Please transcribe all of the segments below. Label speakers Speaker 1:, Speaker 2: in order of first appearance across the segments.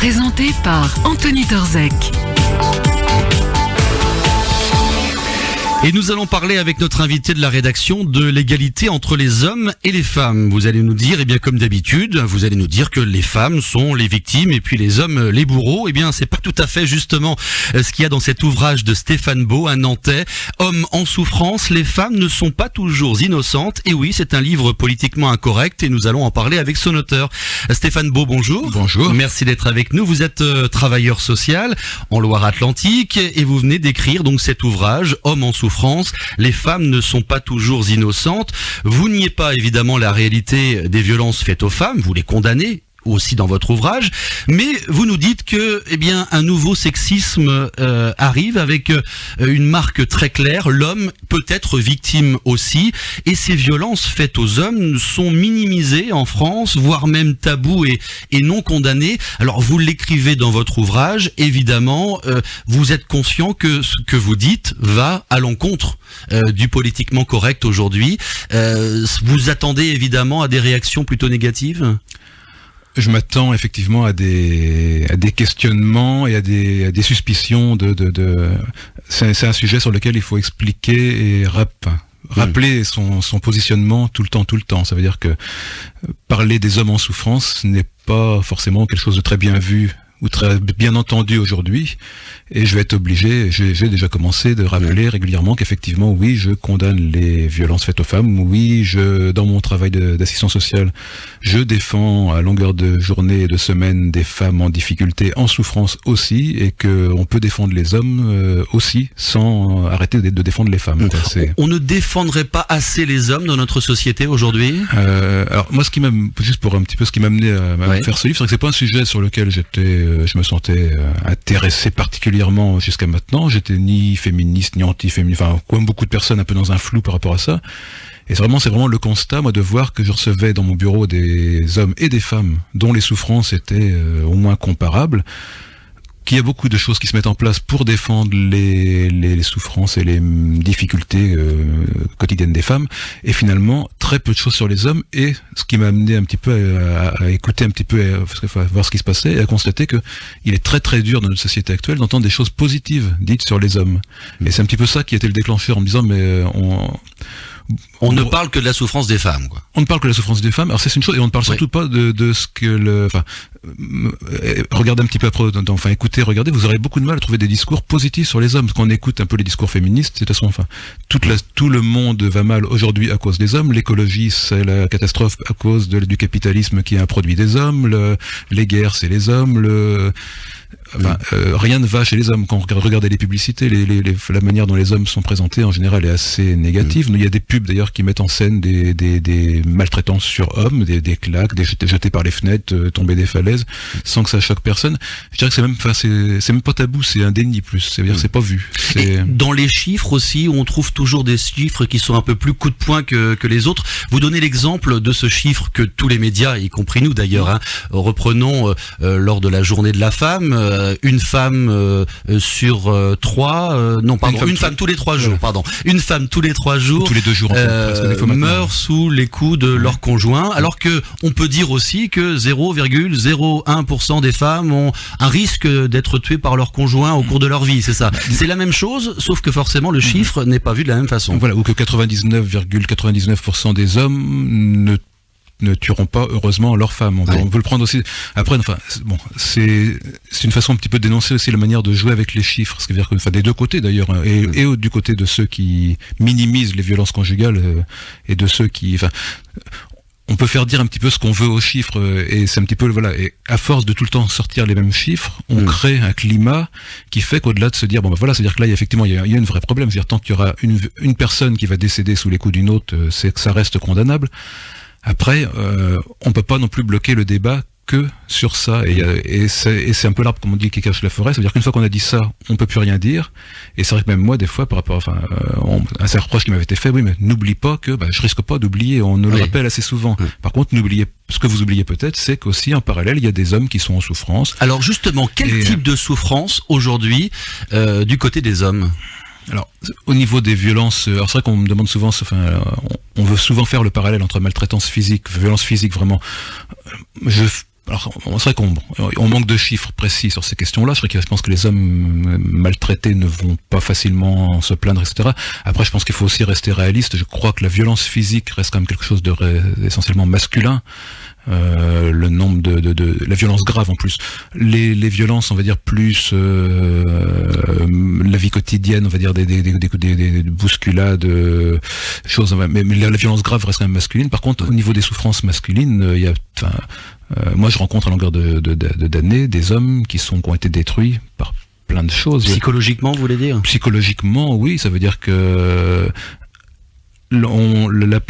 Speaker 1: Présenté par Anthony Torzek.
Speaker 2: Et nous allons parler avec notre invité de la rédaction de l'égalité entre les hommes et les femmes. Vous allez nous dire, comme d'habitude, vous allez nous dire que les femmes sont les victimes et puis les hommes les bourreaux. C'est pas tout à fait justement ce qu'il y a dans cet ouvrage de Stéphane Beau, un Nantais. Hommes en souffrance, les femmes ne sont pas toujours innocentes. Et oui, c'est un livre politiquement incorrect et nous allons en parler avec son auteur. Stéphane Beau, bonjour.
Speaker 3: Bonjour.
Speaker 2: Merci d'être avec nous. Vous êtes travailleur social en Loire-Atlantique et vous venez d'écrire donc cet ouvrage, Hommes en souffrance. Les femmes ne sont pas toujours innocentes. Vous niez pas évidemment la réalité des violences faites aux femmes, vous les condamnez aussi dans votre ouvrage, mais vous nous dites que un nouveau sexisme arrive avec une marque très claire, l'homme peut être victime aussi, et ces violences faites aux hommes sont minimisées en France, voire même tabous et non condamnées. Alors vous l'écrivez dans votre ouvrage, évidemment, vous êtes conscient que ce que vous dites va à l'encontre du politiquement correct aujourd'hui. Vous attendez évidemment à des réactions plutôt négatives ?
Speaker 3: Je m'attends effectivement à des questionnements et à des suspicions c'est un sujet sur lequel il faut expliquer et rappeler son positionnement tout le temps. Ça veut dire que parler des hommes en souffrance n'est pas forcément quelque chose de très bien vu ou très bien entendu aujourd'hui, et je vais être obligé, j'ai déjà commencé de rappeler régulièrement qu'effectivement, oui, je condamne les violences faites aux femmes, oui, dans mon travail d'assistant social, je défends à longueur de journée et de semaine des femmes en difficulté, en souffrance aussi, et qu'on peut défendre les hommes aussi, sans arrêter de défendre les femmes.
Speaker 2: On ne défendrait pas assez les hommes dans notre société aujourd'hui ?
Speaker 3: Alors moi, ce qui m'a amené à faire ce livre, c'est que c'est pas un sujet sur lequel je me sentais intéressé particulièrement jusqu'à maintenant. J'étais ni féministe ni anti-féministe, comme beaucoup de personnes, un peu dans un flou par rapport à ça. Et c'est vraiment le constat, moi, de voir que je recevais dans mon bureau des hommes et des femmes dont les souffrances étaient au moins comparables, qu'il y a beaucoup de choses qui se mettent en place pour défendre les souffrances et les difficultés quotidiennes des femmes, et finalement très peu de choses sur les hommes, et ce qui m'a amené un petit peu à écouter un petit peu, à voir ce qui se passait, et à constater que il est très très dur dans notre société actuelle d'entendre des choses positives dites sur les hommes. Et c'est un petit peu ça qui a été le déclencheur, en me disant on
Speaker 2: ne parle que de la souffrance des femmes, quoi.
Speaker 3: On ne parle que de la souffrance des femmes. Alors c'est une chose, et on ne parle surtout pas de ce que regardez un petit peu après, écoutez, regardez, vous aurez beaucoup de mal à trouver des discours positifs sur les hommes. Parce qu'on écoute un peu les discours féministes, c'est de toute façon, tout le monde va mal aujourd'hui à cause des hommes. L'écologie, c'est la catastrophe à cause du capitalisme qui est un produit des hommes. Les guerres, c'est les hommes. Rien ne va chez les hommes. Quand on regarde les publicités, la manière dont les hommes sont présentés en général est assez négative. Il y a des pubs d'ailleurs qui mettent en scène des maltraitances sur hommes, des claques, des jetés par les fenêtres, tomber des falaises, sans que ça choque personne. Je dirais que c'est même pas tabou, c'est un déni plus. C'est-à-dire c'est pas vu.
Speaker 2: Et dans les chiffres aussi, on trouve toujours des chiffres qui sont un peu plus coup de poing que les autres. Vous donnez l'exemple de ce chiffre que tous les médias, y compris nous d'ailleurs, reprenons lors de la journée de la femme. Une femme sur trois, une femme tous les 3 jours, une femme tous les 3 jours,
Speaker 3: tous les 2 jours,
Speaker 2: meurt sous les coups de leur conjoint, alors que on peut dire aussi que 0,01% des femmes ont un risque d'être tuées par leur conjoint au cours de leur vie, c'est ça. C'est la même chose, sauf que forcément le chiffre n'est pas vu de la même façon.
Speaker 3: Voilà, ou que 99,99% des hommes ne tueront pas heureusement leurs femmes. On peut le prendre aussi. Après, c'est une façon un petit peu de dénoncer aussi la manière de jouer avec les chiffres. C'est-à-dire que, des deux côtés d'ailleurs, et du côté de ceux qui minimisent les violences conjugales et de ceux qui, on peut faire dire un petit peu ce qu'on veut aux chiffres, et c'est un petit peu, et à force de tout le temps sortir les mêmes chiffres, on crée un climat qui fait qu'au-delà de se dire, c'est-à-dire que là, effectivement, il y a un vrai problème. C'est-à-dire, tant qu'il y aura une personne qui va décéder sous les coups d'une autre, c'est que ça reste condamnable. Après, on peut pas non plus bloquer le débat que sur ça, et c'est un peu l'arbre, comme on dit, qui cache la forêt. C'est-à-dire qu'une fois qu'on a dit ça, on peut plus rien dire. Et c'est vrai que même moi, des fois, par rapport, un certain reproche qui m'avait été fait, oui, mais n'oublie pas que, je risque pas d'oublier. On ne le rappelle assez souvent. Par contre, ce que vous oubliez peut-être, c'est qu'aussi en parallèle, il y a des hommes qui sont en souffrance.
Speaker 2: Alors justement, quel type de souffrance aujourd'hui du côté des hommes ?
Speaker 3: Alors, au niveau des violences, alors c'est vrai qu'on me demande souvent, on veut souvent faire le parallèle entre maltraitance physique, violence physique, vraiment. Alors, c'est vrai qu'on manque de chiffres précis sur ces questions-là. C'est vrai que je pense que les hommes maltraités ne vont pas facilement se plaindre, etc. Après, je pense qu'il faut aussi rester réaliste. Je crois que la violence physique reste quand même quelque chose de essentiellement masculin. Le nombre de la violence grave en plus. Les violences, on va dire plus la vie quotidienne, on va dire des bousculades, choses. Mais la violence grave reste quand même masculine. Par contre, au niveau des souffrances masculines, il y a, moi je rencontre à longueur d'années des hommes qui ont été détruits par plein de choses.
Speaker 2: Psychologiquement, vous voulez dire?
Speaker 3: Psychologiquement, oui, ça veut dire que la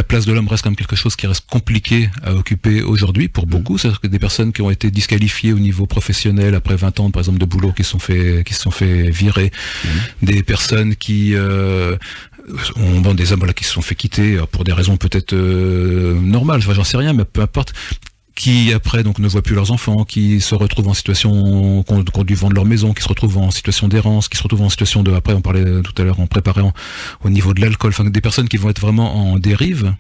Speaker 3: place de l'homme reste quand même quelque chose qui reste compliqué à occuper aujourd'hui pour beaucoup. C'est-à-dire que des personnes qui ont été disqualifiées au niveau professionnel après 20 ans, par exemple, de boulot, qui se sont fait virer, des personnes qui des hommes qui se sont fait quitter pour des raisons peut-être normales, j'en sais rien, mais peu importe, qui après donc ne voient plus leurs enfants, qui se retrouvent en situation qu'on dû vendre leur maison, qui se retrouvent en situation d'errance, qui se retrouvent en situation de, après on parlait tout à l'heure en préparant au niveau de l'alcool, enfin des personnes qui vont être vraiment en dérive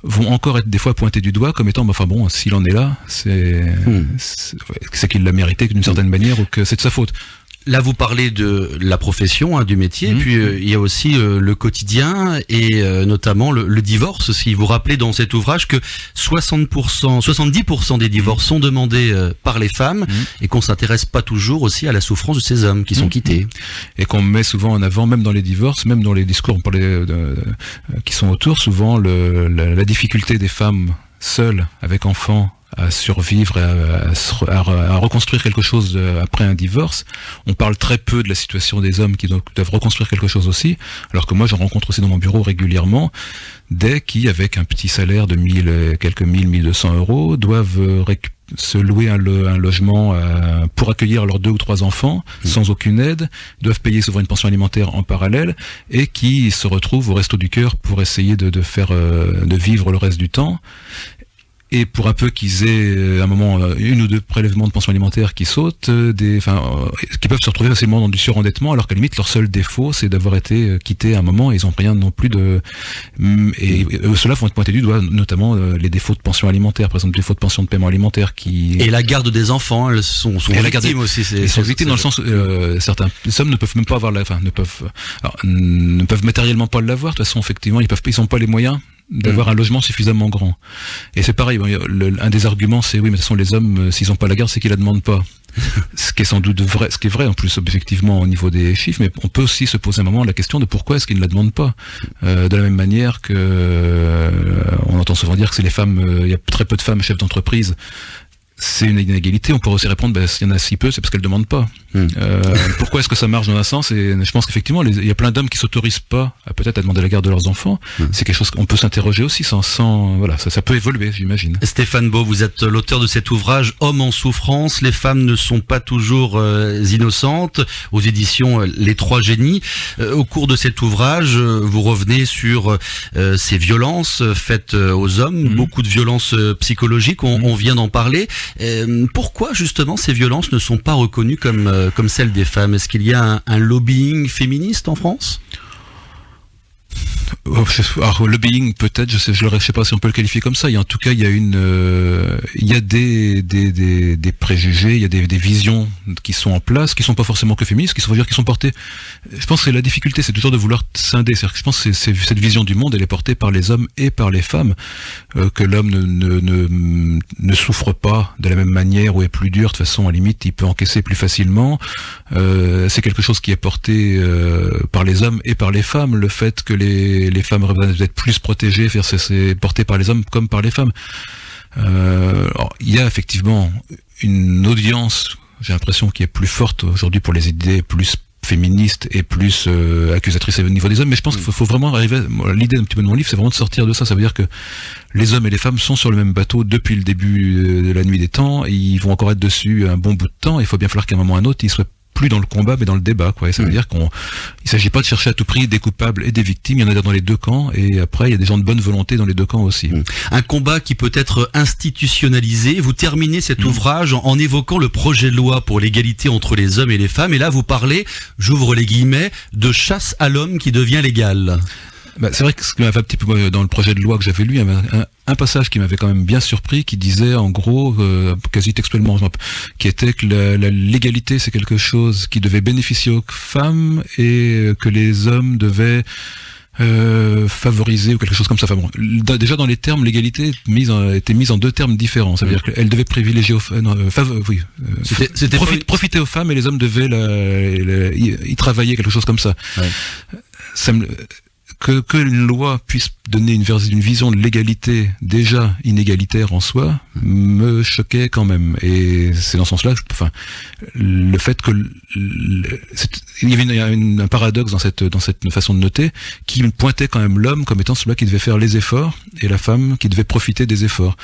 Speaker 3: vont encore être des fois pointées du doigt comme étant s'il en est là, c'est qu'il l'a mérité d'une certaine manière ou que c'est de sa faute.
Speaker 2: Là, vous parlez de la profession, du métier, puis il y a aussi le quotidien et notamment le divorce. Si vous rappelez dans cet ouvrage que 70% des divorces sont demandés par les femmes et qu'on s'intéresse pas toujours aussi à la souffrance de ces hommes qui sont quittés.
Speaker 3: Et qu'on met souvent en avant, même dans les divorces, même dans les discours qui sont autour, souvent la difficulté des femmes seules avec enfants à survivre, à reconstruire quelque chose après un divorce. On parle très peu de la situation des hommes qui doivent reconstruire quelque chose aussi, alors que moi j'en rencontre aussi dans mon bureau régulièrement, des qui, avec un petit salaire de 1200 euros, doivent se louer un logement pour accueillir leurs 2 ou 3 enfants sans aucune aide, doivent payer souvent une pension alimentaire en parallèle et qui se retrouvent au Resto du Cœur pour essayer de vivre le reste du temps. Et pour un peu qu'ils aient à un moment 1 ou 2 prélèvements de pension alimentaire qui sautent, qui peuvent se retrouver facilement dans du surendettement, alors qu'à la limite leur seul défaut c'est d'avoir été quittés à un moment et ils ont rien non plus et ceux-là vont être pointés du doigt, notamment les défauts de pension alimentaire, par exemple les défauts de pension de paiement alimentaire
Speaker 2: et la garde des enfants, elles sont victimes aussi.
Speaker 3: Ils sont victimes dans le sens certains hommes ne peuvent même pas avoir ne peuvent matériellement pas l'avoir. De toute façon, effectivement, ils n'ont pas les moyens d'avoir un logement suffisamment grand. Et c'est pareil, un des arguments c'est oui, mais de toute façon les hommes, s'ils n'ont pas la garde, c'est qu'ils la demandent pas. Ce qui est sans doute vrai, ce qui est vrai en plus objectivement au niveau des chiffres, mais on peut aussi se poser un moment la question de pourquoi est-ce qu'ils ne la demandent pas. De la même manière que on entend souvent dire que c'est les femmes, il y a très peu de femmes chefs d'entreprise. C'est une inégalité. On pourrait aussi répondre, s'il y en a si peu, c'est parce qu'elles demandent pas. Pourquoi est-ce que ça marche dans un sens? Et je pense qu'effectivement, il y a plein d'hommes qui s'autorisent pas à demander la garde de leurs enfants. C'est quelque chose qu'on peut s'interroger aussi voilà, ça peut évoluer, j'imagine.
Speaker 2: Stéphane Beau, vous êtes l'auteur de cet ouvrage Hommes en souffrance. Les femmes ne sont pas toujours innocentes, aux éditions Les Trois Génies. Au cours de cet ouvrage, vous revenez sur ces violences faites aux hommes, beaucoup de violences psychologiques. On vient d'en parler. Pourquoi justement ces violences ne sont pas reconnues comme celles des femmes? Est-ce qu'il y a un lobbying féministe en France?
Speaker 3: Alors, le lobbying, peut-être, je sais pas si on peut le qualifier comme ça. En tout cas, il y a des préjugés, il y a des visions qui sont en place, qui sont pas forcément que féministes, qui sont portées. Je pense que la difficulté, c'est toujours de vouloir scinder. C'est-à-dire que je pense que cette vision du monde, elle est portée par les hommes et par les femmes, que l'homme ne souffre pas de la même manière ou est plus dur. De toute façon, à la limite, il peut encaisser plus facilement. C'est quelque chose qui est porté par les hommes et par les femmes. Le fait que les femmes doivent être plus protégées, c'est porté par les hommes comme par les femmes. Alors, il y a effectivement une audience, j'ai l'impression, qui est plus forte aujourd'hui pour les idées plus féministes et plus accusatrices au niveau des hommes, mais je pense qu'il faut vraiment arriver, l'idée un petit peu de mon livre, c'est vraiment de sortir de ça. Ça veut dire que les hommes et les femmes sont sur le même bateau depuis le début de la nuit des temps, et ils vont encore être dessus un bon bout de temps. Il faut bien falloir qu'à un moment ou à un autre, ils soient plus dans le combat mais dans le débat, quoi. Et ça veut dire il s'agit pas de chercher à tout prix des coupables et des victimes, il y en a dans les deux camps, et après il y a des gens de bonne volonté dans les deux camps aussi.
Speaker 2: Un combat qui peut être institutionnalisé. Vous terminez cet ouvrage en évoquant le projet de loi pour l'égalité entre les hommes et les femmes, et là vous parlez, j'ouvre les guillemets, de chasse à l'homme qui devient légale.
Speaker 3: C'est vrai que ce qui m'avait un petit peu dans le projet de loi que j'avais lu, il y avait un passage qui m'avait quand même bien surpris, qui disait en gros, quasi textuellement, qui était que la l'égalité c'est quelque chose qui devait bénéficier aux femmes et que les hommes devaient favoriser ou quelque chose comme ça. Enfin bon, déjà dans les termes, l'égalité était mise en deux termes différents. Ça veut dire qu'elle devait privilégier profiter aux femmes et les hommes devaient y travailler, quelque chose comme ça. Ouais. Que une loi puisse donner une vision de l'égalité déjà inégalitaire en soi me choquait quand même. Et c'est dans ce sens-là, le fait que il y avait un paradoxe dans cette façon de noter qui pointait quand même l'homme comme étant celui qui devait faire les efforts et la femme qui devait profiter des efforts.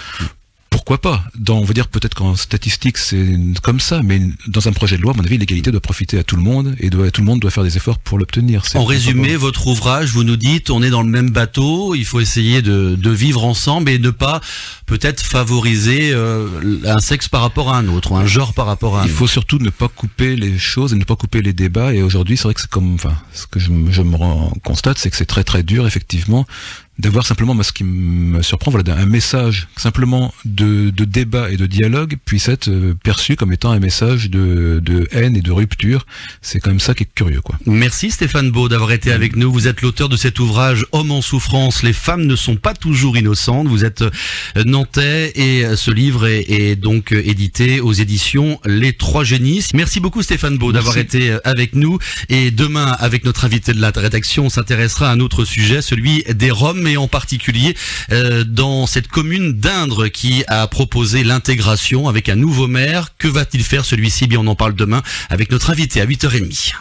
Speaker 3: Pourquoi pas? On va dire peut-être qu'en statistique c'est comme ça, mais dans un projet de loi, à mon avis, l'égalité doit profiter à tout le monde et tout le monde doit faire des efforts pour l'obtenir.
Speaker 2: En résumé, votre ouvrage, vous nous dites, on est dans le même bateau, il faut essayer de vivre ensemble et ne pas peut-être favoriser un sexe par rapport à un autre, ou un genre par rapport à un autre.
Speaker 3: Il faut surtout ne pas couper les choses et ne pas couper les débats. Et aujourd'hui, c'est vrai que c'est ce que je me constate, c'est que c'est très très dur, effectivement, d'avoir simplement, ce qui me surprend, un message simplement de débat et de dialogue puisse être perçu comme étant un message de haine et de rupture. C'est quand même ça qui est curieux, quoi.
Speaker 2: Merci Stéphane Beau d'avoir été avec nous. Vous êtes l'auteur de cet ouvrage Hommes en souffrance, les femmes ne sont pas toujours innocentes. Vous êtes nantais et ce livre est donc édité aux éditions Les Trois Génies. Merci beaucoup Stéphane Beau d'avoir été avec nous. Et demain, avec notre invité de la rédaction, on s'intéressera à un autre sujet, celui des Roms, mais en particulier dans cette commune d'Indre qui a proposé l'intégration avec un nouveau maire. Que va-t-il faire celui-ci? Bien, on en parle demain avec notre invité à 8h30.